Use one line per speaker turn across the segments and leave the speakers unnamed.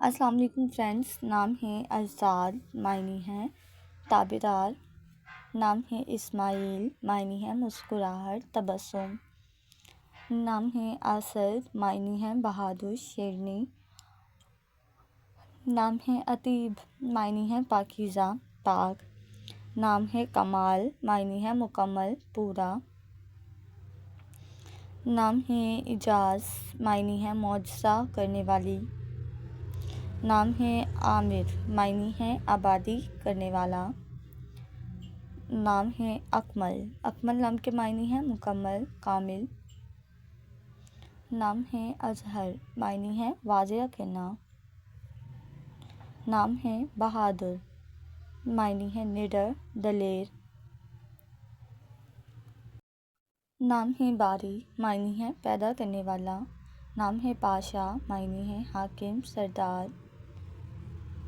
السلام علیکم فرینڈس. نام ہے ازاد، معنی ہے تابعدار. نام ہے اسماعیل، معنی ہے مسکراہٹ، تبسم. نام ہے اسد، معنی ہے بہادر، شیرنی. نام ہے اطیب، معنی ہے پاکیزہ، پاک. نام ہے کمال، معنی ہے مکمل، پورا. نام ہے اعجاز، معنی ہے معجزہ کرنے والی. نام ہے عامر، معنی ہے آبادی کرنے والا. نام ہے اکمل، اکمل نام کے معنی ہے مکمل، کامل. نام ہے اظہر، معنی ہے واضح کرنا. نام ہے بہادر، معنی ہے نڈر، دلیر. نام ہے باری، معنی ہے پیدا کرنے والا. نام ہے پاشا، معنی ہے حاکم، سردار.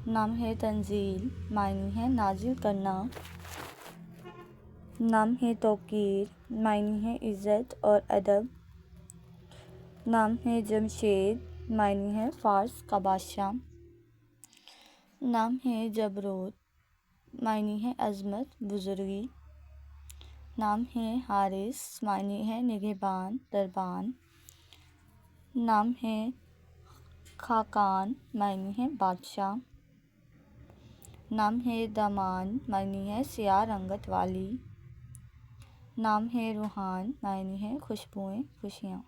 نام ہے تنزیل، معنی ہے نازل کرنا. نام ہے توقیر، معنی ہے عزت اور ادب. نام ہے جمشید، معنی ہے فارس کا بادشاہ. نام ہے جبروت، معنی ہے عظمت، بزرگی. نام ہے حارث، معنی ہے نگہبان، دربان. نام ہے خاقان، معنی ہے بادشاہ. نام ہے دامان، معنی ہے سیاہ رنگت والی. نام ہے روحان، معنی ہے خوشبوئیں، خوشیاں.